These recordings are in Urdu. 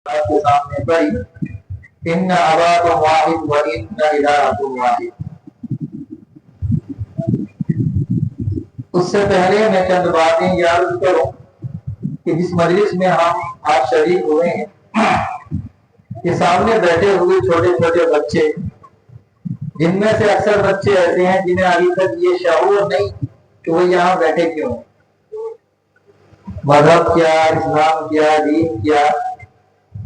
کے سامنے پڑھی ان اباکم واحد و ان الہکم واحد. اس سے پہلے میں چند باتیں یاد کروں کہ جس مجلس میں ہم آج شریک ہوئے ہیں کہ سامنے بیٹھے ہوئے چھوٹے چھوٹے بچے، جن میں سے اکثر بچے ایسے ہیں جنہیں ابھی تک یہ شعور نہیں کہ وہ یہاں بیٹھے کیوں، مذہب کیا، اسلام کیا، دین کیا،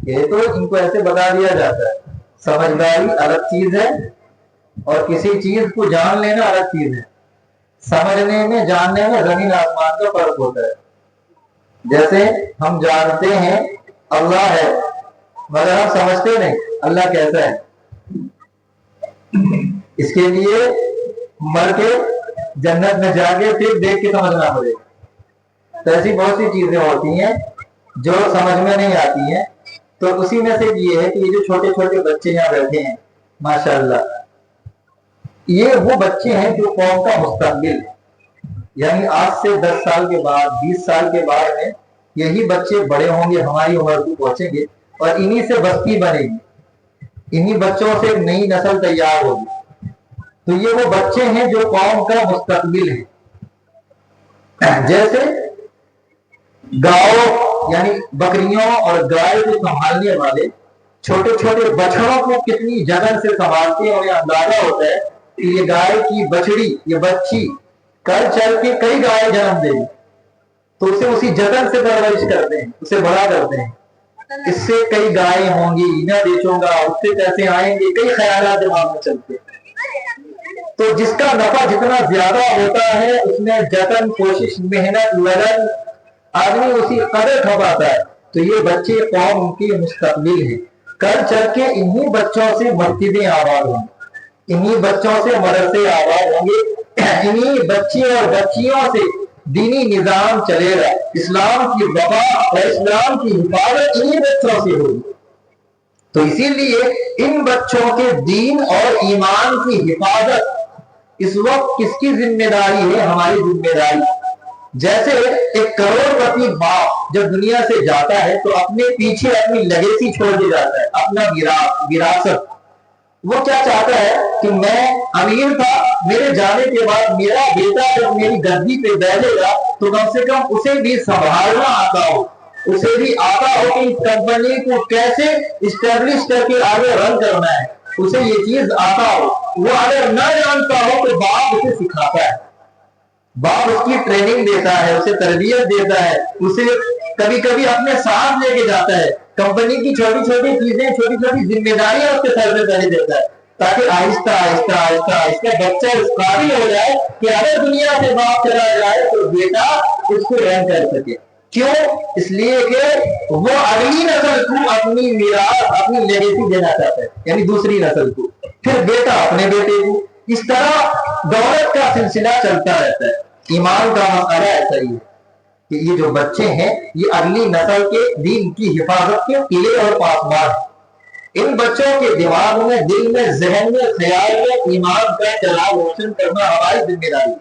یہ تو ان کو ایسے بتا دیا جاتا ہے. سمجھداری الگ چیز ہے اور کسی چیز کو جان لینا الگ چیز ہے. سمجھنے میں، جاننے میں زمین آسمان کا فرق ہوتا ہے. جیسے ہم جانتے ہیں اللہ ہے مگر ہم سمجھتے نہیں اللہ کیسا ہے. اس کے لیے مر کے جنت میں جا کے پھر دیکھ کے سمجھنا پڑے گا. تو ایسی بہت سی چیزیں ہوتی ہیں جو سمجھ میں نہیں آتی ہیں. تو اسی میں سے یہ ہے کہ یہ جو چھوٹے چھوٹے بچے یہاں بیٹھے ہیں ماشاءاللہ، یہ وہ بچے ہیں جو قوم کا مستقبل ہے. یعنی آج سے 10 سال کے بعد، 20 سال کے بعد میں یہی بچے بڑے ہوں گے، ہماری عمر کو پہنچیں گے اور انہی سے بستی بنے گی، انہی بچوں سے نئی نسل تیار ہوگی. تو یہ وہ بچے ہیں جو قوم کا مستقبل ہے. جیسے گاؤں یعنی بکریوں اور گائے کو سنبھالنے والے چھوٹے چھوٹے بچڑوں کو کتنی جگہ سے سنبھالتے ہیں اور یہ اندازہ ہوتا ہے کہ یہ گائے کی بچڑی، یہ بچی کل چل کے کئی گائے جنم دے گی، تو اسے اسی جتن سے پرورش کرتے ہیں، اسے بڑا کرتے ہیں. اس سے کئی گائے ہوں گی، نہ بیچوں گا، اس سے پیسے آئیں گے، کئی خیالات دماغ میں چلتے ہیں. تو جس کا نفع جتنا زیادہ ہوتا ہے اس میں جتن، کوشش، محنت، لگن آدمی اسی قدر کھپاتا ہے. تو یہ بچے قوم کی مستقبل ہے. کل چل کے انہی بچوں سے مسجدیں آباد ہوں گی، انہی بچوں سے مدرسے آباد ہوں گے، انہی بچے اور بچیوں سے دینی نظام چلے گا. اسلام کی وفا اور اسلام کی حفاظت انہی بچوں سے ہوگی. تو اسی لیے ان بچوں کے دین اور ایمان کی حفاظت اس وقت کس کی ذمہ داری ہے؟ ہماری ذمہ داری. جیسے ایک کروڑ پتی باپ جب دنیا سے جاتا ہے تو اپنے پیچھے اپنی لیگیسی چھوڑ کے جاتا ہے، اپنا وراثت. وہ کیا چاہتا ہے کہ میں امیر تھا، میرے جانے کے بعد میرا بیٹا جب میری گدی پہ بیٹھے گا تو کم سے کم اسے بھی سنبھالنا آتا ہو، اسے بھی آتا ہو کہ اس کمپنی کو کیسے اسٹیبلش کر کے آگے رن کرنا ہے، اسے یہ چیز آتا ہو. وہ اگر نہ جانتا ہو تو باپ اسے سکھاتا ہے، باپ اس کی ٹریننگ دیتا ہے، اسے تربیت دیتا ہے، اسے کبھی کبھی اپنے ساتھ لے کے جاتا ہے، کمپنی کی چھوٹی چھوٹی چیزیں، چھوٹی چھوٹی ذمہ داریاں اس کے سر پہ پہلے دیتا ہے تاکہ آہستہ آہستہ آہستہ آہستہ بچہ اس قابل ہو جائے کہ اگر دنیا سے باپ چلا جائے تو بیٹا اس کو رن کر سکے. کیوں؟ اس لیے کہ وہ اگلی نسل کو اپنی میراث، اپنی لیگیسی دینا چاہتا ہے، یعنی دوسری نسل کو، پھر بیٹا اپنے بیٹے کو. اس طرح دولت کا سلسلہ چلتا رہتا ہے. ایمان کا مسئلہ ایسا ہی ہے کہ یہ جو بچے ہیں یہ اگلی نسل کے دین کی حفاظت کے قلعے اور پاسبان ہیں. ان بچوں کے دماغ میں، دل میں، ذہن میں، خیال میں ایمان کا چراغ روشن کرنا ہماری ذمہ داری ہے.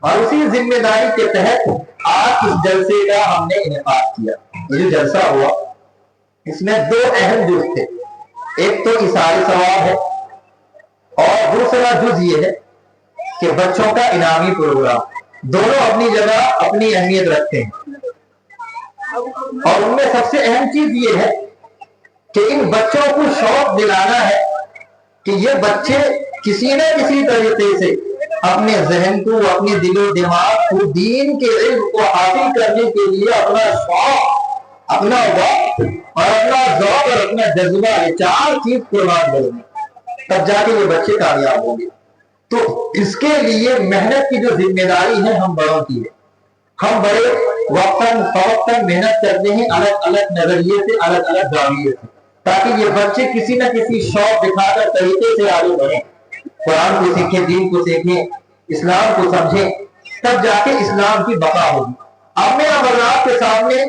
اور اسی ذمہ داری کے تحت آج اس جلسے کا ہم نے انعقاد کیا. یہ جو جلسہ ہوا اس میں 2 اہم جز تھے. ایک تو اثار ثواب ہے اور دوسرا جز یہ ہے کہ بچوں کا انعامی پروگرام. دونوں اپنی جگہ اپنی اہمیت رکھتے ہیں اور ان میں سب سے اہم چیز یہ ہے کہ ان بچوں کو شوق دلانا ہے کہ یہ بچے کسی نہ کسی طریقے سے اپنے ذہن کو، اپنے دل و دماغ کو دین کے علم کو حاصل کرنے کے لیے اپنا شوق، اپنا وقت اور اپنا ذوق اور اپنا جذبہ، یہ 4 چیز قربان کریں گے تب جا کے یہ بچے کامیاب ہوں گے. تو اس کے لیے محنت کی جو ذمہ داری ہے ہم بڑوں کی ہے. ہم بڑے وقتاً فوقتاً محنت کرتے ہیں الگ الگ نظریے سے، الگ الگ زاویے سے، تاکہ یہ بچے کسی نہ کسی شوق دکھا کر طریقے سے آگے بڑھیں، قرآن کو سیکھیں، دین کو سیکھیں، اسلام کو سمجھیں، تب جا کے اسلام کی بقا ہوگی. اب میں آپ کے سامنے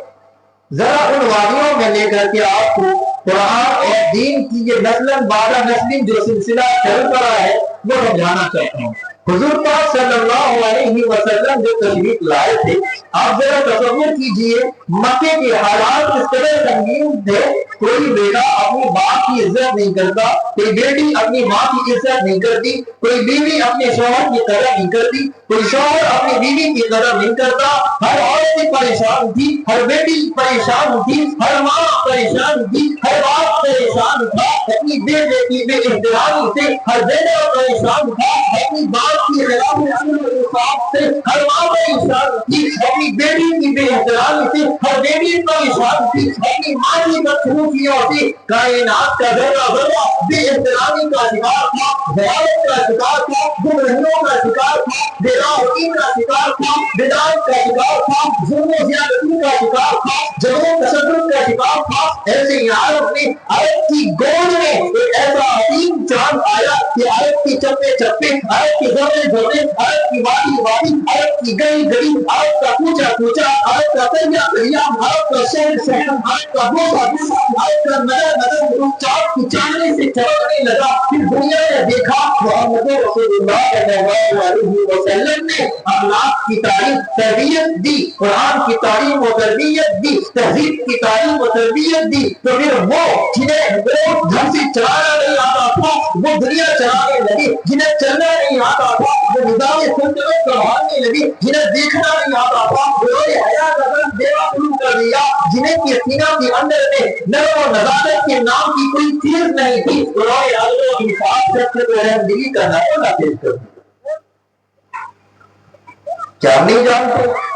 ذرا ان وادیوں میں لے کر کے آپ کو قرآن اور دین کی یہ نسلاً بعد نسل جو سلسلہ چل پڑا ہے وہ سمجھانا چاہتا ہوں. حضور پاک صلی اللہ علیہ وسلم جو تشریف لائے تھے، آپ ذرا تصور کیجئے مکے کے حالات کس قدر سنگین تھے۔ کوئی بیٹا اپنی باپ کی عزت نہیں کرتا، کوئی بیٹی اپنی ماں کی عزت نہیں کرتی، کوئی بیوی اپنے شوہر کی قدر نہیں کرتی، کوئی شوہر اپنی بیوی کی قدر نہیں کرتا۔ ہر عورت پریشان تھی، ہر بیٹی پریشان تھی، ہر ماں پریشان تھی، ہر باپ پریشان تھا اپنی بیٹے کی بے احترامی سے، ہر بیٹا پریشان تھا اپنی باپ کی خلاف امر و انصاف سے، ہر ماں پریشان تھی اپنی بیٹی کی بے احترامی سے، ہر بیٹی پریشان تھی اپنی ماں کی بدسلوکیوں سے۔ کائنات کا ذرہ ذرہ بے احترامی کا شکار تھا، غیرت کا شکار تھا، گمراہیوں کا شکار تھا، بے راہی کا شکار تھا، بدعت کا شکار تھا، ظلم و زیادتی کا شکار تھا، جبر و تشدد کا شکار تھا۔ ایسے ہی عرب میں عرب کی گود میں ایک ایسا عظیم چاند آیا کہ عرب کی چپے چپے، عرب کی زمے زمے، عرب کی وادی وادی، عرب کی گلی گلی، عرب کا کوچا کوچا، عرب کا دریا دریا، عرب کا شہر شہر، عرب کا بوسا بوسا، عرب کا نظر نظر، چاند کی چاندنی سے چمکنے لگا۔ پھر دنیا نے دیکھا محمد رسول اللہ صلی اللہ علیہ وسلم نے اخلاق کی تعلیم تربیت دی، قرآن کی تعلیم و تربیت دی، تہذیب کی تعلیم و تربیت دی۔ تو پھر وہ جنہیں وہ ڈھنگ سے چلانا نہیں آتا تھا وہ دنیا چلانے لگے، جنہیں چلنا نہیں آتا تھا وہ نظام سلطنت سنبھالنے لگے، جنہیں دیکھنا نہیں آتا تھا وہ حیا کا رنگ دینا شروع کر دیا، جنہیں کے سینہ کے اندر میں نظم و نزاکت کے نام کی کوئی چیز نہیں تھی، انہوں نے عدل و انصاف شفقت و رحمدلی کا نام نافذ کر دیا۔ کیا نہیں جانتے؟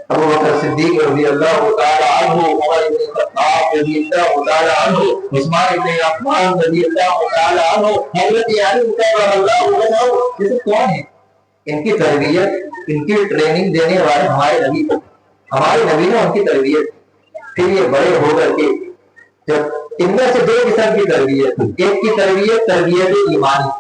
ابو بکر صدیق رضی اللہ تعالی عنہ، عمر بن خطاب رضی اللہ تعالی عنہ، عثمان بن عفان رضی اللہ تعالی عنہ، حضرت علی کرم اللہ وجہہ، یہ سب کون ہیں؟ ان کی تربیت، ان کی ٹریننگ دینے والے ہمارے نبی، ہمارے نبی نے ان کی تربیت۔ پھر یہ بڑے ہو کر کے جب ان میں سے دو قسم کی تربیت، ایک کی تربیت تربیت ایمانی،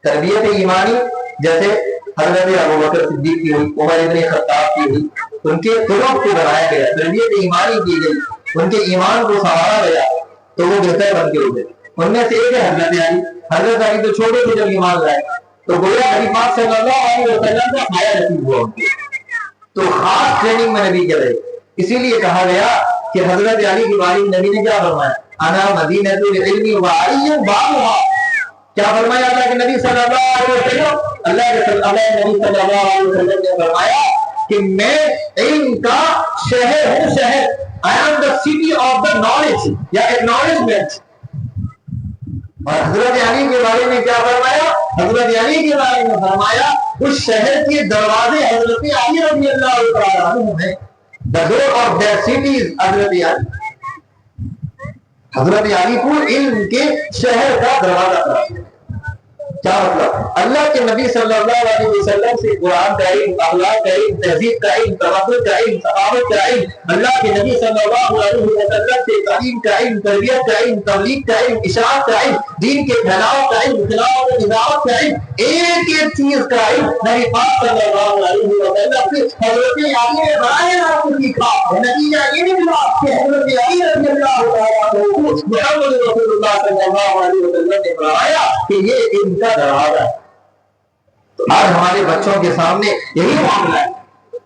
تربیت ایمانی جیسے حضرت ابوبکر صدیق کی ہوئی، عمر بن خطاب کی ہوئی، ان کے قلوب کو بنایا گیا، تربیت ایمانی کی گئی، ان کے ایمان کو سنوارا گیا تو وہ بہتر بن کے ہوئے۔ ان میں سے ایک ہے حضرت علی۔ حضرت علی تو چھوٹے تھے جب ایمان لائے تو گویا نبی پاک صلی اللہ علیہ وسلم کا حیا نصیب ہوا ان کو، تو خاص ٹریننگ میں نبی کے رہے۔ اسی لیے کہا گیا کہ حضرت علی کے بارے میں نبی نے کیا فرمایا؟ انا مدینۃ العلم وعلی بابھا۔ کیا فرمایا اللہ کے نبی صلی اللہ علیہ وسلم؟ اللہ کے نبی صلی اللہ علیہ وسلم نے فرمایا کہ میں علم کا شہر ہوں، شہر، I am the city of the knowledge یا acknowledgement۔ اور حضرت علی کے بارے میں کیا فرمایا؟ حضرت علی کے بارے میں فرمایا اس شہر کے دروازے حضرت علی رضی اللہ تعالی عنہ ہیں۔ The door of their city is حضرت علی۔ حضرت علی کو علم کے شہر کا دروازہ تھا۔ کیا مطلب؟ اللہ کے نبی صلی اللہ علیہ وسلم سے قرآن کا علم، اخلاق کا علم، تہذیب کا علم، تمدن کا علم، ثقافت کا علم، اللہ کے نبی صلی اللہ علیہ وسلم سے تعلیم کا علم، تربیت کا علم، تبلیغ کا علم، اشاعت کا علم، دین کے پھیلاؤ کا علم، خلافت و نظامت کا علم، ایک ایک چیز کا علم نبی پاک صلی اللہ علیہ وسلم سے حضرت علی نے براہ راست سیکھا۔ نتیجہ یہ نکلا کہ حضرت علی رضی اللہ تعالیٰ عنہ محمد رسول اللہ صلی اللہ علیہ وسلم نے فرمایا کہ یہ علم کا دروازہ ہے۔ تو آج ہمارے بچوں کے سامنے یہی معاملہ ہے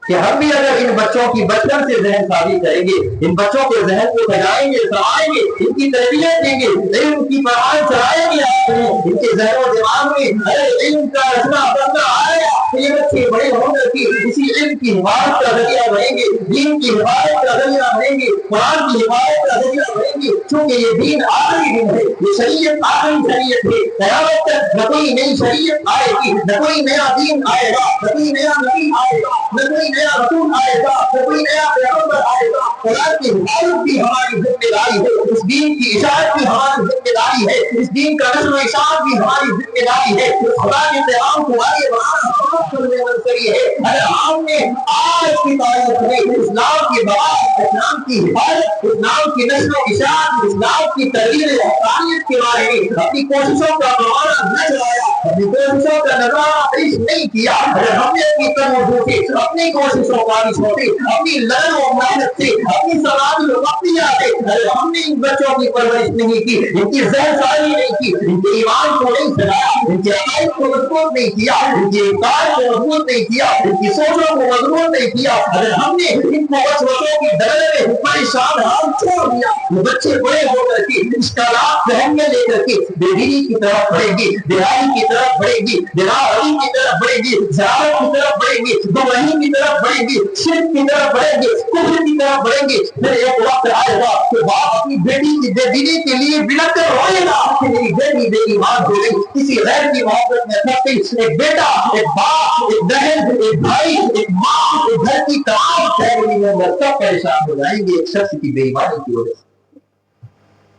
کہ ہم بھی اگر ان بچوں کی بچپن سے ذہن سازی کریں گے، ان بچوں کے ذہن کو سجائیں گے، سنواریں گے، ان کی تربیت دیں گے، علم کی پرواز چلائیں گے، ان کے ذہن و دماغ میں علم کا رچنا بننا آئے گا، یہ بچے بڑے ہو کر کے اسی علم کی حفاظت کا ذریعہ بنیں گے، دین کی حفاظت کا ذریعہ بنیں گے، قرآن کی حفاظت کا ذریعہ بنیں گے، کیونکہ یہ دین آخری دن ہے، یہ شریعت آخری شریعت ہے۔ قیامت تک نہ کوئی نئی شریعت آئے گی، نہ کوئی نیا دین آئے گا، نہ کوئی نیا نبی آئے گا، نہ کوئی نیا رسول آئے گا، نہ کوئی نیا پیغمبر آئے گا۔ قرآن کی حفاظت بھی ہماری ذمہ داری ہے، اس دین کی اشاعت بھی ہماری ذمہ داری ہے، اس دین کا نشر و اشاعت بھی ہماری ذمہ داری ہے۔ خدا کے پیغام کو آگے بڑھانا ہماری منصری ہے۔ اگر ہم نے آج کی تاریخ میں اسلام کی بات، اسلام کی حفاظت، اسلام کی نشر و اشاعت، اسلام کی تحریر حقانیت کے بارے میں اپنی کوششوں کا پیمانہ نہ چلایا اپنی کوششوں کا نظارہ پیش نہیں کیا، اگر ہم نے اپنی کمزور سے اپنی کوششوں بارشوں سے اپنی لڑن و محنت سے اپنی سواد الوقتیہ سے اگر ہم نے ان بچوں کی پرورش نہیں کی، ان کی ذہن سازی نہیں کی، ان کے ایمان کو نہیں سجایا، ان کے عقائد کو مضبوط نہیں کیا، ان کے افکار کو مضبوط نہیں کیا، ان کی سوچوں کو مضبوط نہیں کیا، اگر ہم نے ان کو وسوسوں کی ڈگر میں پریشان حال چھوڑ دیا، وہ بچے بڑے ہو کر کے اشکالات ذہن میں لے کر کے بے دینی کی طرف بڑھیں گی، دیہائی کی طرف بڑھیں گی، دیہائی کی طرف بڑھیں گی، زیارت کی طرف بڑھیں گی، گمراہی کی طرف بڑھیں گی، شرک کی طرف بڑھیں گی، کفر کی طرف بڑھیں گی۔ پھر ایک وقت آئے گا کہ باپ اپنی بیٹی کی بے دینی کے لیے بلند کر روئے گا کہ میری بیٹی بے ایمان ہو گئی، کسی غیر کی محبت میں پھنس گئی۔ ایک بیٹا، ایک باپ، ایک بہن، ایک بھائی، ایک ماں، ایک گھر کی تمام فیملی ممبر سب پریشان ہو جائیں گے ایک شخص کی بے ایمانی کی وجہ سے۔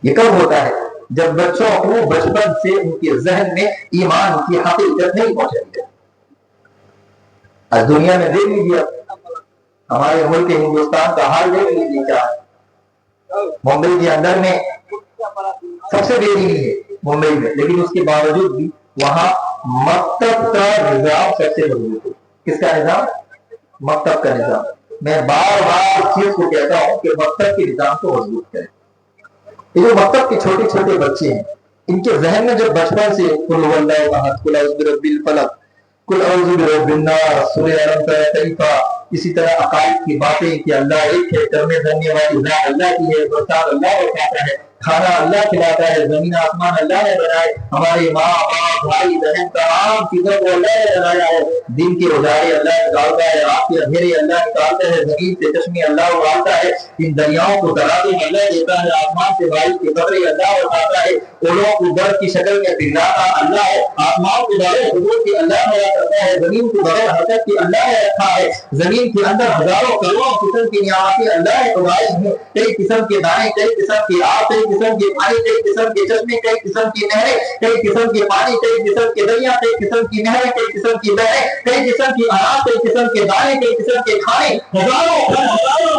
یہ کب ہوتا ہے؟ جب بچوں کو بچپن سے ان کے ذہن میں ایمان کی حقیقت نہیں پہنچائی جاتی۔ آج دنیا میں دیکھ لیجیے، ہمارے ملک ہندوستان کا حال دیکھ لیجیے کیا ہے۔ ممبئی کے اندر میں سب سے دیری ہے ممبئی میں، لیکن اس کے باوجود بھی وہاں مکتب کا نظام سب سے مضبوط ہے۔ کس کا نظام؟ مکتب کا نظام۔ میں بار بار اس چیز کو کہتا ہوں کہ مکتب کے نظام کو مضبوط کریں۔ یہ جو مکتب کے چھوٹے چھوٹے بچے ہیں، ان کے ذہن میں جب بچپن سے قل هو اللہ احد، قل اعوذ برب الفلق، قل اعوذ برب الناس، سورہ الم تر کیف، اسی طرح عقائد کی باتیں کہ اللہ ایک ہے، کرنے دھرنے والی ذات اللہ کی ہے، برسات اللہ برساتا ہے، کھانا اللہ کھلاتا ہے، زمین آسمان اللہ نے بنائے، ہمارے ماں باپ بھائی بہن تمام چیزوں کو اللہ نے بنایا ہے، دن کے اجالے اللہ نکالتا ہے، رات کے اندھیرے اللہ نکالتا ہے، زمین سے چشمے اللہ اگالتا ہے، ان دریاؤں کو ترازو اللہ دیتا ہے، آسمان سے بارش کے قطرے اللہ اٹھاتا ہے، اولوں کو برف کی شکل میں پگھلاتا اللہ ہے، آسمان کو بغیر حضور کے اللہ نے کرتا ہے، زمین کو بغیر حرکت کے اللہ نے رکھا ہے، زمین کے اندر ہزاروں کروڑوں قسم کی نعمتیں اللہ نے اگائی ہیں، کئی قسم کے دانے، کئی قسم کی آب، کئی قسم کے پانی، کئی قسم کے چشمے، کئی قسم کی نہریں، کئی قسم کے پانی، کئی قسم کے دریا، کئی قسم کی نہریں، کئی قسم کی بہریں، کئی قسم کی اناج، کئی قسم کے دانے، کئی قسم کے کھانے، ہزاروں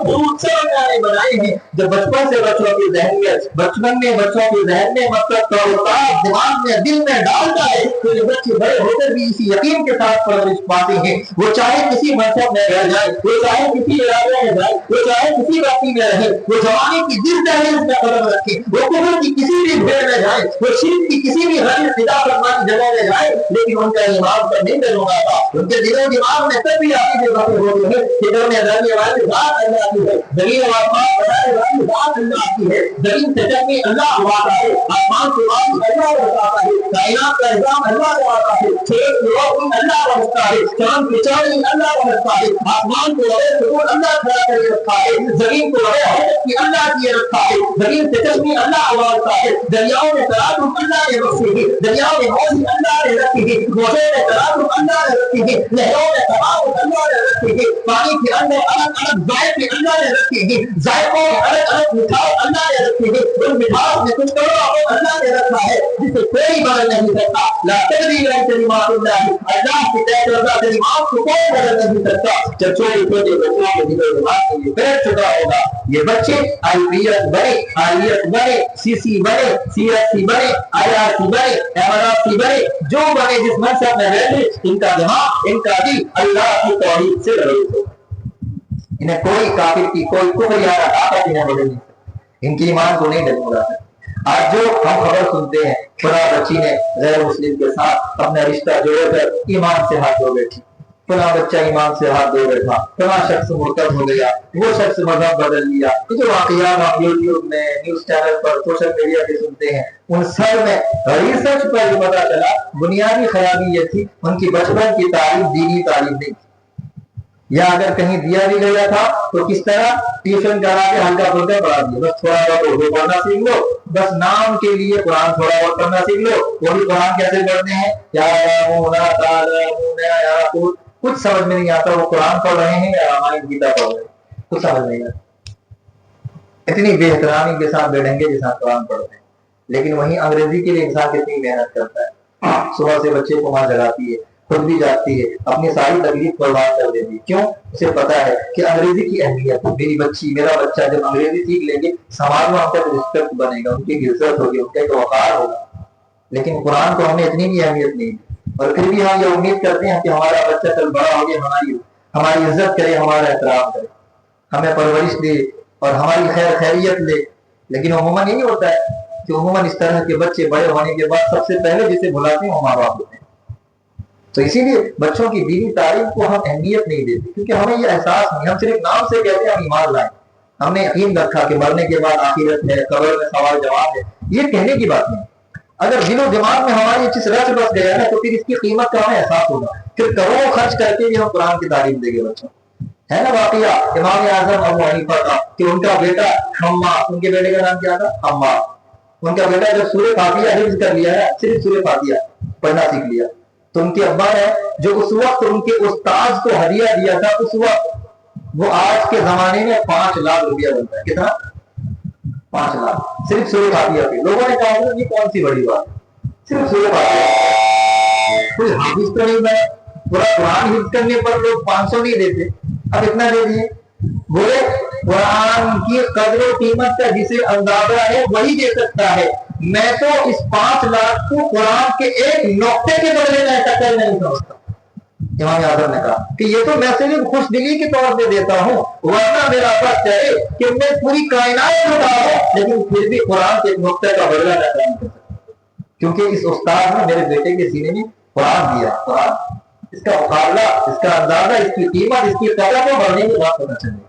فروٹ سے اللہ نے بنائے ہیں۔ جب بچپن سے بچوں کے ذہن میں بچوں کے ذہن میں مطلب توقعات دماغ میں دل میں ڈالتا ہے تو یہ بچے بڑے ہو کر بھی اسی یقین کے ساتھ پرورش پاتے ہیں، وہ چاہے کسی مذہب میں رہ جائے، وہ چاہے کسی علاقے میں جائے، وہ چاہے کسی بستی میں رہے، وہ جوانی کی جس دہلیز میں قدم رکھے، وہ کفر کی کسی بھی بھیڑ میں جائے، وہ شرک کی کسی بھی غیر خدا فرمانی جگہ میں جائے، لیکن ان کا ایمان پر نہیں ڈلوگا تھا۔ ان کے دل و دماغ میں تب بھی آتی باتیں ہوتی ہیں کہ گھر میں ڈالنے والی ذات اللہ کی ہے، زمین و آسمان بنانے والی ذات اللہ کی ہے، زمین سے چکمی اللہ ہواتا ہے، آسمان سے بارش اللہ برساتا ہے، کائنات کا نظام اللہ بناتا ہے، چھیڑ کی روشنی اللہ بنتا ہے، چاند کی چاندنی اللہ بنتا ہے، آسمان کو بغیر سکون اللہ کھڑا کر رکھا ہے، زمین کو بغیر حرکت کی اللہ کیے رکھا ہے، زمین سے چشمے اللہ ابالتا ہے، دریاؤں میں تلاطم اللہ نے بخشے ہیں، دریاؤں میں موج اللہ نے رکھی ہے، موجوں میں تلاطم اللہ نے رکھی ہے، نہروں میں تلاطم اللہ نے رکھی ہے، پانی کے اندر الگ الگ ذائقے اللہ نے رکھے ہیں، ذائقوں میں الگ الگ مٹھاس اللہ نے رکھی ہے، ان مٹھاس میں کچھ کڑوا اللہ نے رکھا ہے جسے کوئی بدل نہیں سکتا۔ لا تبدیل لکلمات اللہ، اللہ کی طرف کلمات کو کوئی بدل نہیں سکتا۔ جب چھوٹے چھوٹے بچوں کے دل و دماغ میں یہ بیٹھ چکا ہوگا، یہ بچے IPS بنے، IAS بنے، CC بنے، CSC بنے، IRC بنے، MRC بنے، جو بنے جس منصب میں بیٹھے، ان کا دماغ ان کا دل اللہ کی توحید سے لگے ہو، انہیں کوئی کافر کی کوئی کفر یا طاقت انہیں بدل نہیں سکتی، ان کی ایمان کو نہیں ڈگمگا سکتی۔ آج جو ہم خبر سنتے ہیں فلاں بچی نے غیر مسلم کے ساتھ اپنا رشتہ جوڑ کر ایمان سے ہاتھ دھو بیٹھی، فلاں بچہ ایمان سے ہاتھ دھو بیٹھا، فلاں شخص مرتد ہو گیا، وہ شخص مذہب بدل لیا، یہ جو واقعات آپ یوٹیوب میں، نیوز چینل پر، سوشل میڈیا پہ سنتے ہیں، ان سب میں ریسرچ پر یہ پتا چلا بنیادی خرابی یہ تھی ان کی بچپن کی تعلیم دینی تعلیم نہیں تھی، یا اگر کہیں دیا بھی گیا تھا تو کس طرح ٹیوشن کرا کے ہلکا پھلکا پڑھا دیا، بس تھوڑا بہت اردو پڑھنا سیکھ لو، بس نام کے لیے قرآن تھوڑا بہت پڑھنا سیکھ لو، وہ بھی قرآن کیسے پڑھتے ہیں، کچھ سمجھ میں نہیں آتا، وہ قرآن پڑھ رہے ہیں یا رامائن گیتا پڑھ رہے ہیں، کچھ سمجھ نہیں آتا، اتنی بے احترامی کے ساتھ بے ڈھنگے کے ساتھ قرآن پڑھتے ہیں۔ لیکن وہیں انگریزی کے لیے انسان کتنی محنت کرتا ہے، صبح سے بچے کو ماں جگاتی ہے، خود بھی جاتی ہے، اپنی ساری تکلیف برباد کر دیتی ہے، کیوں؟ اسے پتا ہے کہ انگریزی کی اہمیت، میری بچی میرا بچہ جب انگریزی سیکھ لیں گے سماج میں ان کا رسپیکٹ بنے گا، ان کی عزت ہوگی، ان کا ایک وقار ہوگا۔ لیکن قرآن کو ہم نے اتنی بھی اہمیت نہیں دی، اور پھر بھی ہم یہ امید کرتے ہیں کہ ہمارا بچہ کل بڑا ہو گیا ہماری عزت کرے، ہمارا احترام کرے، ہمیں پرورش دے اور ہماری خیر خیریت لے. لیکن عموماً یہی ہوتا ہے کہ عموماً اس طرح کے بچے بڑے ہونے کے بعد سب سے پہلے جسے بلاتے ہیں وہ ماں باپ ہوتے ہیں. تو اسی لیے بچوں کی دینی تعلیم کو ہم اہمیت نہیں دیتے، کیونکہ ہمیں یہ احساس نہیں. ہم صرف نام سے کہتے ہیں ہم ایمان لائیں، ہم نے یقین رکھا کہ مرنے کے بعد آخرت ہے، قبر میں سوال جواب ہے. یہ کہنے کی بات نہیں. اگر دل و دماغ میں ہماری چیز رچ بس گیا ہے تو پھر اس کی قیمت کا ہمیں احساس ہوگا. پھر کروڑوں خرچ کر کے بھی ہم قرآن کی تعلیم دیں گے بچوں. ہے نا واقعہ امام اعظم ابو حنیفہ کا کہ ان کا بیٹا حماد، ان کے بیٹے کا نام کیا تھا؟ حماد. ان کا بیٹا جب سورہ فاتحہ حفظ کر لیا ہے، صرف سورہ فاتحہ پڑھنا سیکھ لیا، تو ان کے ابا نے جو اس وقت ان کے استاذ کو ہدیہ دیا تھا، اس وقت وہ آج کے زمانے میں 5 لاکھ روپیہ بنتا ہے. کتنا؟ 5 لاکھ صرف سورہ فاتحہ پہ. لوگوں نے کہا یہ کون سی بڑی بات ہے، صرف سورہ فاتحہ. کوئی حافظ تو نہیں بنا، پورا قرآن حفظ کرنے پر لوگ 500 نہیں دیتے، اب اتنا دے دیے. بولے قرآن کی قدر و قیمت کا جسے اندازہ ہے وہی دے سکتا ہے. میں تو اس 5 لاکھ کو قرآن کے ایک نقطے کے بدلے میں ایسا کر نہیں سمجھتا. امام اعظم نے کہا کہ یہ تو میں صرف خوش دلی کے طور پہ دیتا ہوں، ورنہ میرا فرض ہے کہ میں پوری کائنات لٹا ہوں لیکن پھر بھی قرآن کے ایک نقطے کا بدلہ نہ کروں، کیونکہ اس استاد نے میرے بیٹے کے سینے میں قرآن دیا. قرآن اس کا مقابلہ، اس کا اندازہ، اس کی قیمت، اس کی قدر کو بڑھنے کی بات پتہ چلے.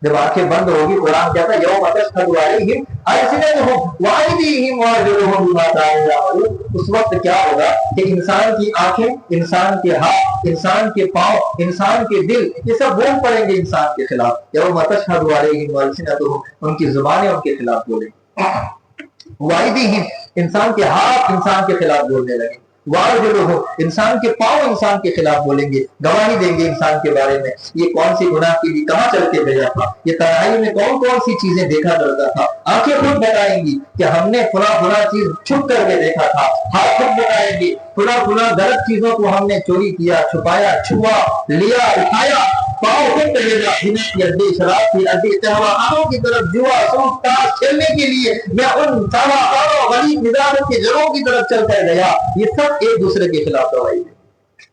جب آنکھیں بند ہوگی قرآن کہتا ہے یوم تشہد علیہم السنتہم وایدیہم وارجلہم بما کانوا یعملون. اس وقت کیا ہوگا کہ انسان کی آنکھیں، انسان کے ہاتھ، انسان کے پاؤں، انسان کے دل، یہ سب بول پڑیں گے انسان کے خلاف. یوم تشہد علیہم السنتہم، ان کی زبانیں ان کے خلاف بولیں گی. وایدیہم، انسان کے ہاتھ انسان کے خلاف بولنے لگے. وارجلہم، انسان کے پاؤں انسان کے خلاف بولیں گے، گواہی دیں گے انسان کے بارے میں. یہ کون سی گناہ کی بھی کہاں چل کے بھیجا تھا، یہ تنہائی میں کون کون سی چیزیں دیکھا کرتا تھا. آنکھیں خود بتائیں گی کہ ہم نے فلاں چیز چھپ کر کے دیکھا تھا. ہاتھ خود بتائیں گے فلاں غلط چیزوں کو ہم نے چوری کیا، چھپایا، چھوا، لیا، اٹھایا. پاؤں خود کہے گا زنا کی اڈی، شراب کی اڈی، تہواروں کی طرف، جوا، سود، تاش کھیلنے کے لیے میں ان تہواروں غریب مزاجوں کے جڑوں کی طرف چل کر گیا. یہ سب ایک دوسرے کے خلاف گواہی ہے.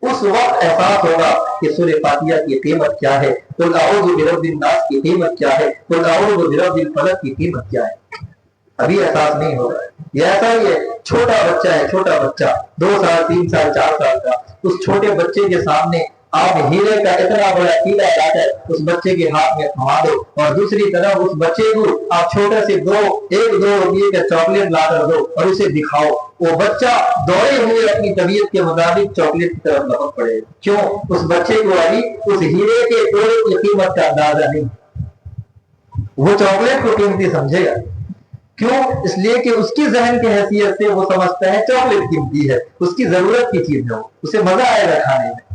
اس وقت احساس ہوگا کہ سورہ فاتحہ کی قیمت کیا ہے، قل اعوذ برب الناس کی قیمت کیا ہے، قل اعوذ برب الفلق کی قیمت کیا ہے. ابھی احساس نہیں ہو رہا ہے. یہ ایسا ہی ہے، چھوٹا بچہ ہے، چھوٹا بچہ 2 سال 3 سال 4 سال کا، اس چھوٹے بچے کے سامنے آپ ہیرے کا اتنا بڑا قلعہ لا کر اس بچے کے ہاتھ میں تھما دو، اور دوسری طرف اس بچے کو آپ چھوٹے سے 1-2 روپیے کا چاکلیٹ لا کر دو اور اسے دکھاؤ. وہ بچہ دوڑے ہوئے اپنی طبیعت کے مطابق چاکلیٹ کی طرف لپک پڑے. کیوں؟ اس بچے کو ابھی اس ہیرے کے ٹوڑے کی قیمت کا اندازہ نہیں. وہ چاکلیٹ کو قیمتی سمجھے گا. کیوں؟ اس لیے کہ اس کی ذہن کی حیثیت سے وہ سمجھتا ہے چاکلیٹ قیمتی ہے، اس کی ضرورت کی چیز ہے، اسے مزہ آئے گا کھانے میں.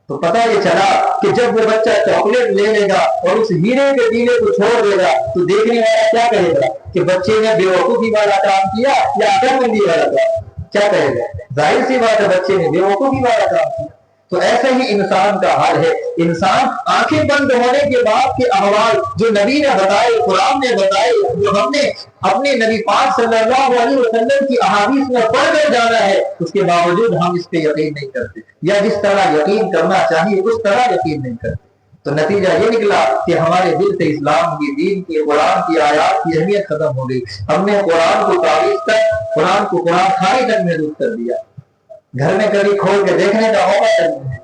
تو پتہ یہ چلا کہ جب وہ بچہ چاکلیٹ لے لے گا اور اس ہیرے کے ٹیلے کو چھوڑ دے گا تو دیکھنے والا کیا کہے گا کہ بچے نے بیوقوفی والا کام کیا یا عقل مندی والا کام. کیا کہے گا؟ ظاہر سی بات ہے بچے نے بیوقوفی والا کام کیا. تو ایسے ہی انسان کا حال ہے. انسان آنکھیں بند ہونے کے بعد کے احوال جو نبی نے بتائے، قرآن نے بتائے، جو ہم نے اپنے نبی پاک صلی اللہ علیہ وسلم کی احادیث میں پڑھ کر جانا ہے، اس کے باوجود ہم اس پہ یقین نہیں کرتے، یا جس طرح یقین کرنا چاہیے اس طرح یقین نہیں کرتے. تو نتیجہ یہ نکلا کہ ہمارے دل سے اسلام کی، دین کی، قرآن کی آیات کی اہمیت ختم ہو گئی. ہم نے قرآن کو تعویذ تک، قرآن کو قرآن خانی تک محدود کر دیا. گھر میں کبھی کھول کے دیکھنے کا موقع نہیں.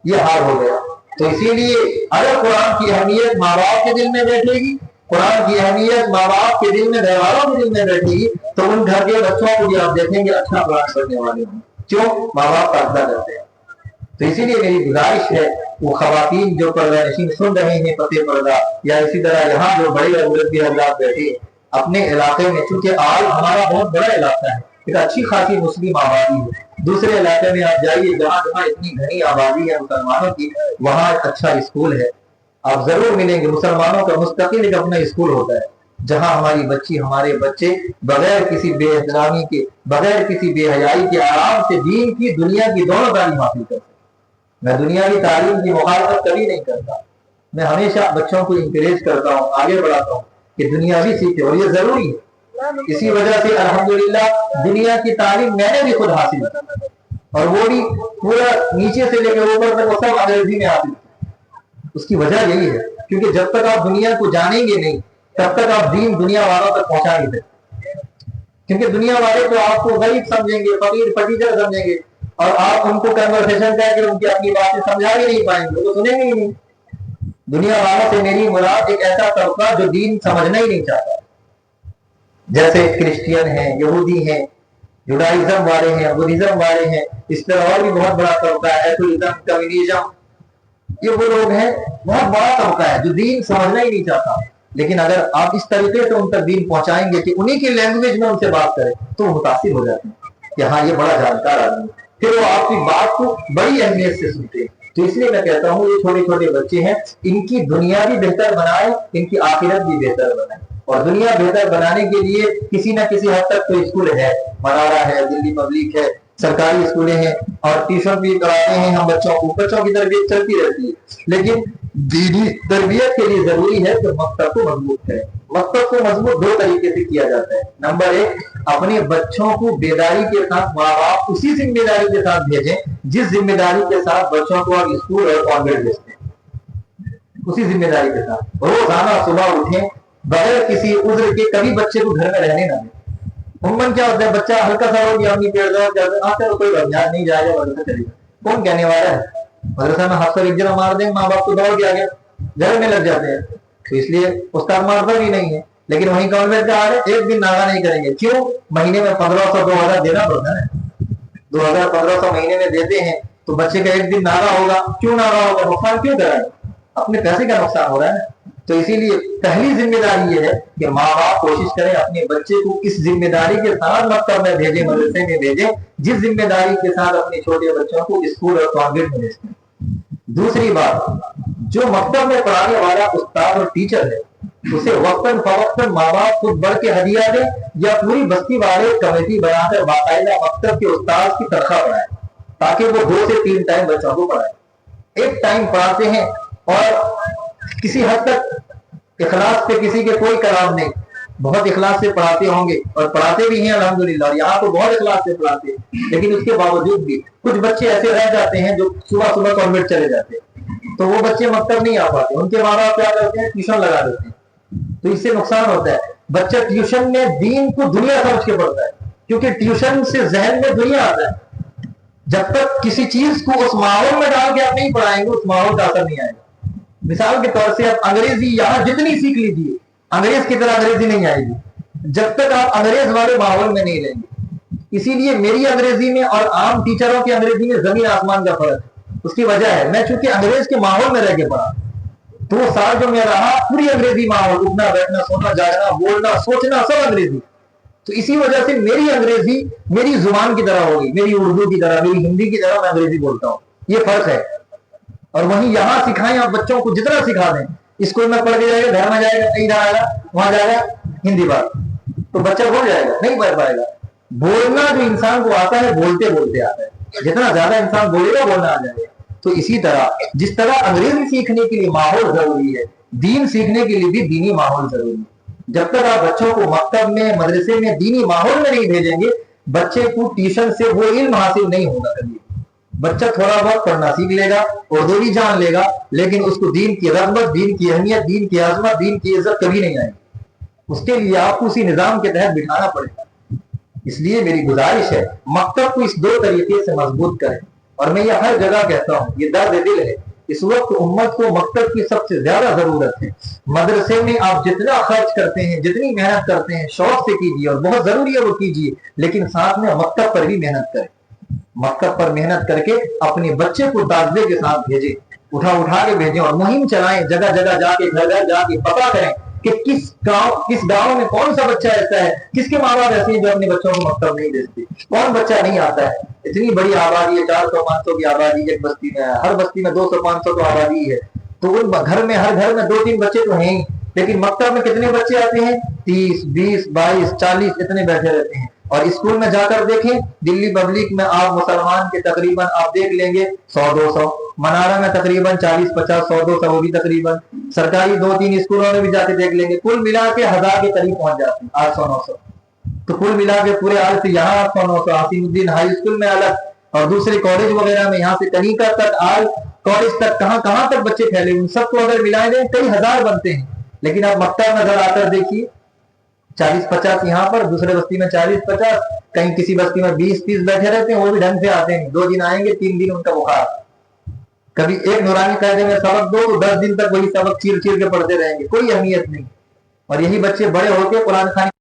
یہ حال ہو گیا. تو اسی لیے اگر قرآن کی اہمیت ماں باپ کے دل میں بیٹھے گی، قرآن کی اہمیت ماں باپ کے دل میں، گھر والوں کے دل میں بیٹھے گی، تو ان گھر کے بچوں کو بھی آپ دیکھیں گے اچھا قرآن پڑھنے والے ہوں. کیوں؟ ماں باپ کا عقیدہ کرتے ہیں. تو اسی لیے میری گزارش ہے وہ خواتین جو پردہ نشین سن رہے ہیں فتح پردہ، یا اسی طرح یہاں جو بڑے مربی حضرات بیٹھے ہیں اپنے علاقے میں، چونکہ آج ہمارا بہت بڑا علاقہ ہے، ایک اچھی خاصی مسلم آبادی ہے. دوسرے علاقے میں آپ جائیے جہاں جہاں اتنی گھنی آبادی ہے مسلمانوں کی، وہاں ایک اچھا اسکول ہے. آپ ضرور ملیں گے، مسلمانوں کا مستقل ایک اپنا اسکول ہوتا ہے جہاں ہماری بچی، ہمارے بچے بغیر کسی بے احترامی کے، بغیر کسی بے حیائی کے آرام سے دین کی، دنیا کی دونوں تعلیم حاصل کر سکتے. میں دنیاوی تعلیم کی مخالفت کبھی نہیں کرتا. میں ہمیشہ بچوں کو انکریج کرتا ہوں، آگے بڑھاتا ہوں کہ دنیاوی سیکھے، اور یہ ضروری ہے. اسی وجہ سے الحمدللہ دنیا کی تعلیم میں نے بھی خود حاصل کی. اور وہ بھی پورا نیچے سے لے کے اوپر تک وہ سب انگریزی میں آتی ہے۔ اس کی وجہ یہی ہے کیونکہ جب تک آپ دنیا کو جانیں گے نہیں تب تک آپ دین دنیا والوں تک پہنچا نہیں سکتے، کیونکہ دنیا والے تو آپ کو غریب سمجھیں گے، فقیر پٹیجر سمجھیں گے، اور آپ ان کو کنورسیشن کر کے ان کی اپنی باتیں سمجھا ہی نہیں پائیں گے، وہ تو سنیں گے ہی نہیں۔ دنیا والوں سے میری مراد ایک ایسا طبقہ جو دین سمجھنا ہی نہیں چاہتا، جیسے کرسچین ہیں، یہودی ہیں، جوڈائزم والے ہیں، بدھزم والے ہیں، اس طرح اور بھی بہت بڑا طبقہ ہے، ایتھوئزم، کمیونزم، یہ وہ لوگ ہیں، بہت بڑا طبقہ ہے جو دین سمجھنا ہی نہیں چاہتا۔ لیکن اگر آپ اس طریقے سے ان تک دین پہنچائیں گے کہ انہی کی لینگویج میں ان سے بات کریں تو وہ متاثر ہو جاتے ہیں کہ ہاں یہ بڑا جانکار آدمی، پھر وہ آپ کی بات کو بڑی اہمیت سے سنتے ہیں۔ تو اس لیے میں کہتا ہوں یہ چھوٹے چھوٹے بچے ہیں، ان کی دنیا بھی بہتر بنائیں، ان کی آخرت بھی بہتر بنائیں، اور دنیا بہتر بنانے کے لیے کسی نہ کسی حد تک تو اسکول ہے، منارہ ہے، دلی پبلک ہے، سرکاری اسکولیں ہیں، اور ٹیوشن بھی کراتے ہیں ہم بچوں کو، بچوں کی تربیت چلتی رہتی ہے۔ لیکن دینی تربیت کے لیے ضروری ہے کہ مکتب کو مضبوط کریں۔ مکتب کو مضبوط دو طریقے سے کیا جاتا ہے۔ نمبر ایک، اپنے بچوں کو بیداری کے ساتھ ماں باپ اسی ذمہ داری کے ساتھ بھیجیں جس ذمہ داری کے ساتھ بچوں کو آپ اسکول اور کانوینٹ بھیجتے ہیں، اسی ذمہ داری کے ساتھ روزانہ صبح اٹھیں، بغیر کسی عذر کے کبھی بچے کو گھر میں رہنے نہ دیں۔ عموماً کیا ہوتا ہے، بچہ ہلکا سا ہو گیا، اپنی پیڑ چلو کوئی بات نہیں، جائے گا مدرسہ چلے گا، کون کہنے والا ہے؟ مدرسہ میں ہاتھ پر ایک جنا مار دیں، ماں باپ کو دوڑ کے آ گیا گھر میں لگ جاتے ہیں، تو اس لیے استاد مارتا بھی نہیں ہے۔ لیکن وہیں کانوینٹ کا حال ہے، ایک دن ناغہ نہیں کریں گے، کیوں؟ مہینے میں 1500 2000 دینا پڑتا ہے، 2000 1500 مہینے میں دیتے ہیں، تو بچے کا ایک دن ناغہ ہوگا، کیوں ناغہ ہوگا؟ نقصان کیوں کرائے؟ اپنے پیسے کا نقصان ہو رہا ہے۔ تو اسی لیے پہلی ذمہ داری یہ ہے کہ ماں باپ کوشش کریں اپنے بچے کو اس ذمہ داری کے ساتھ مکتب میں بھیجیں، مدرسے میں بھیجیں جس ذمہ داری کے ساتھ اپنے چھوٹے بچوں کو اسکول اور کانوینٹ میں بھیجتے ہیں۔ دوسری بات، جو مکتب میں پڑھانے والا استاد اور ٹیچر ہے اسے وقتاً فوقتاً ماں باپ خود بڑھ کے ہدیہ دیں یا پوری بستی والے کمیٹی بنا کر باقاعدہ مکتب کے استاد کی تنخواہ بڑھائیں تاکہ وہ 2 سے 3 ٹائم بچوں کو پڑھائیں۔ ایک ٹائم پڑھاتے ہیں اور کسی حد تک اخلاص پہ کسی کے کوئی کلام نہیں، بہت اخلاص سے پڑھاتے ہوں گے اور پڑھاتے بھی ہیں الحمدللہ، اور یہاں تو بہت اخلاص سے پڑھاتے ہیں، لیکن اس کے باوجود بھی کچھ بچے ایسے رہ جاتے ہیں جو صبح صبح کانوینٹ چلے جاتے ہیں، تو وہ بچے مکتب نہیں آ پاتے، ان کے ماں باپ کیا کرتے ہیں، ٹیوشن لگا دیتے ہیں، تو اس سے نقصان ہوتا ہے۔ بچہ ٹیوشن میں دین کو دنیا سمجھ کے پڑھتا ہے، کیونکہ ٹیوشن سے ذہن میں دنیا آتا ہے۔ جب تک کسی چیز کو اس ماحول میں ڈال کے آپ نہیں پڑھائیں گے اس ماحول کا اثر نہیں آئے گا۔ مثال کے طور سے آپ انگریزی یہاں جتنی سیکھ لیجیے، انگریز کی طرح انگریزی نہیں آئے گی جب تک آپ انگریز والے ماحول میں نہیں رہیں گے۔ اسی لیے میری انگریزی میں اور عام ٹیچروں کی انگریزی میں زمین آسمان کا فرق ہے۔ اس کی وجہ ہے میں چونکہ انگریز کے ماحول میں رہ کے پڑھا، 2 سال جو میں رہا پوری انگریزی ماحول، اٹھنا بیٹھنا سونا جاگنا بولنا سوچنا سب انگریزی، تو اسی وجہ سے میری انگریزی میری زبان کی طرح ہوگی، میری اردو کی طرح، میری ہندی کی طرح میں انگریزی بولتا ہوں، یہ فرق ہے۔ اور وہیں یہاں سکھائیں آپ بچوں کو جتنا سکھا دیں، اسکول میں پڑھ کے جائے گا، گھر میں جائے گا ادھر آئے گا وہاں جائے گا ہندی بات، تو بچہ بول جائے گا، نہیں پڑھ پائے گا۔ بولنا جو انسان کو آتا ہے بولتے بولتے آتا ہے، جتنا زیادہ انسان بولے گا بولنا آ جائے گا۔ تو اسی طرح جس طرح انگریزی سیکھنے کے لیے ماحول ضروری ہے، دین سیکھنے کے لیے بھی دینی ماحول ضروری ہے۔ جب تک آپ بچوں کو مکتب میں مدرسے میں دینی ماحول میں نہیں بھیجیں گے، بچے کو ٹیوشن سے وہ علم حاصل نہیں ہوگا کبھی۔ بچہ تھوڑا بہت پڑھنا سیکھ لے گا، اردو بھی جان لے گا، لیکن اس کو دین کی رغبت، دین کی اہمیت، دین کی عظمت، دین کی عزت کبھی نہیں آئے گی۔ اس کے لیے آپ کو اسی نظام کے تحت بٹھانا پڑے گا۔ اس لیے میری گزارش ہے مکتب کو اس 2 طریقے سے مضبوط کریں، اور میں یہ ہر جگہ کہتا ہوں، یہ درد دل ہے۔ اس وقت امت کو مکتب کی سب سے زیادہ ضرورت ہے۔ مدرسے میں آپ جتنا خرچ کرتے ہیں، جتنی محنت کرتے ہیں، شوق سے کیجیے اور بہت ضروری ہے وہ کیجیے، لیکن ساتھ میں مکتب پر بھی محنت کریں۔ مکتب پر محنت کر کے اپنے بچے کو داخلے کے ساتھ بھیجیں، اٹھا کے بھیجیں، اور مہم چلائیں، جگہ جگہ جا کے گھر گھر جا کے پتہ کریں کہ کس گاؤں میں کون سا بچہ ایسا ہے، کس کے ماں باپ ایسے ہیں جو اپنے بچوں کو مکتب نہیں بھیجتے، کون بچہ نہیں آتا ہے۔ اتنی بڑی آبادی ہے، 400 500 کی آبادی ایک بستی میں ہے، ہر بستی میں 200 500 تو آبادی ہے، تو ان گھر میں ہر گھر میں 2 3 بچے تو ہیں، لیکن مکتب میں کتنے بچے آتے ہیں؟ 30 20 22 40 اتنے بیٹھے رہتے ہیں۔ اور اسکول میں جا کر دیکھیں، دلی پبلک میں آپ مسلمان کے تقریباً آپ دیکھ لیں گے 100 200، منارہ میں تقریباً 40 50 100 200، وہ بھی تقریباً، سرکاری 2 3 اسکولوں میں بھی جا کے دیکھ لیں گے، کل ملا کے 1000 کے قریب پہنچ جاتے ہیں، 800 900، تو کل ملا کے پورے عال سے یہاں 800 900، عاصم الدین ہائی اسکول میں الگ، اور دوسرے کالج وغیرہ میں یہاں سے کنیکا تک آل کالج تک کہاں تک بچے پھیلے، ان سب کو اگر ملائے جائیں کئی ہزار بنتے ہیں. لیکن آپ مکتب نظر آ کر دیکھیے 40-50 یہاں پر، دوسرے بستی میں 40-50، کہیں کسی بستی میں 20-30 بیٹھے رہتے ہیں، وہ بھی ڈھنگ سے آتے ہیں. 2 دن آئیں گے، 3 دن ان کا بخار. کبھی ایک نورانی قاعدے میں سبق دو تو 10 دن تک وہی سبق چیر کے پڑھتے رہیں گے، کوئی اہمیت نہیں. اور یہی بچے بڑے ہو کے قرآن خوانی